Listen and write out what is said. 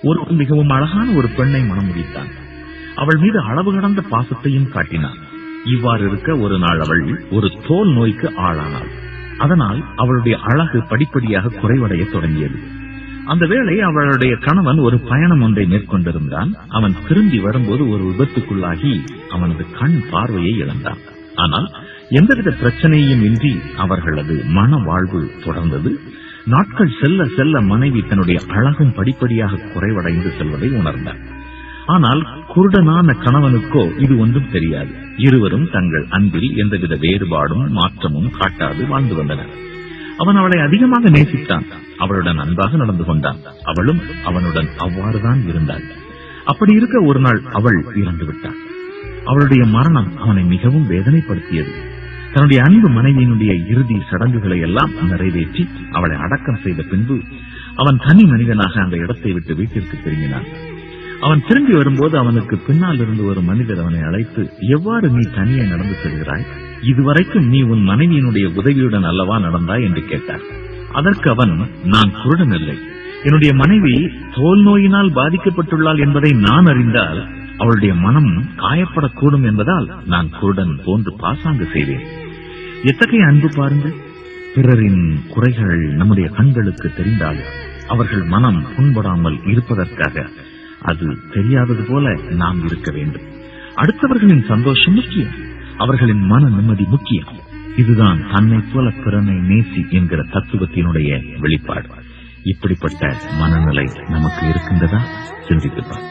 ஒருவன் மிகவும் அழகான ஒரு பெண்ணை மனம் முடித்தான். அவள் மீது அளவு கடந்த பாசத்தையும் காட்டினான். இவ்வாறு இருக்க ஒரு நாள் அவள் ஒரு தோல் நோய்க்கு ஆளானாள். அதனால் அவளுடைய அழகு படிப்படியாக குறைவடைய தொடங்கியது. அந்த வேளை அவளுடைய கணவன் ஒரு பயணம் ஒன்றை மேற்கொண்டிருந்தான். அவன் திரும்பி வரும்போது ஒரு விபத்துக்குள்ளாகி அவனது கண் பார்வையை இழந்தான். ஆனால் எந்தவித பிரச்சனையும் இன்றி அவர்களது மன வாழ்வு தொடர்ந்தது. நாட்கள் செல்ல செல்ல மனைவி தன்னுடைய அழகும் படிப்படியாக குறைவடைந்து செல்வதை உணர்ந்தார். ஆனால் குருடனான கணவனுக்கோ இது ஒன்றும் தெரியாது. இருவரும் தங்கள் அன்பில் எந்தவித வேறுபாடும் மாற்றமும் காட்டாது வாழ்ந்து வந்தனர். அவன் அவளை அதிகமாக நேசித்தான். அவளுடன் அன்பாக நடந்து கொண்டான். அவளும் அவனுடன் அவ்வாறுதான் இருந்தாள். அப்படி இருக்க ஒரு நாள் அவள் இறந்து விட்டாள். அவளுடைய மரணம் அவனை மிகவும் வேதனைப்படுத்தியது. தன்னுடைய அன்பு மனைவியினுடைய இறுதி சடங்குகளை எல்லாம் நிறைவேற்றி அவளை அடக்கம் செய்த பின்பு அவன் தனி மனிதனாக அந்த இடத்தை விட்டு வீட்டிற்கு திரும்பினான். அவன் திரும்பி வரும்போது அவனுக்கு பின்னால் இருந்து ஒரு மனிதர் அவனை அழைத்து, எவ்வாறு நீ தனியே நடந்து செல்கிறாய்? இதுவரைக்கும் நீ உன் மனைவியினுடைய உதவியுடன் அல்லவா நடந்தாய் என்று கேட்டார். அதற்கு அவன், நான் குருடன் இல்லை. என்னுடைய மனைவி தோல் நோயினால் பாதிக்கப்பட்டுள்ளாள் என்பதை நான் அறிந்தால் அவளுடைய மனம் காயப்படக்கூடும் என்பதால் நான் குருடன் போன்று பாசாங்கு செய்தேன். எத்தகைய அன்பு பாருங்கள்! பிறரின் குறைகள் நம்முடைய கண்களுக்கு தெரிந்தால் அவர்கள் மனம் புண்படாமல் இருப்பதற்காக அது தெரியாதது போல நாம் இருக்க வேண்டும். அடுத்தவர்களின் சந்தோஷம் முக்கியம், அவர்களின் மன நிம்மதி முக்கியம். இதுதான் தன்னை போல பிறனை நேசி என்கிற தத்துவத்தினுடைய வெளிப்பாடு. இப்படிப்பட்ட மனநிலை நமக்கு இருக்கின்றதா? சிந்தித்துப்பார்.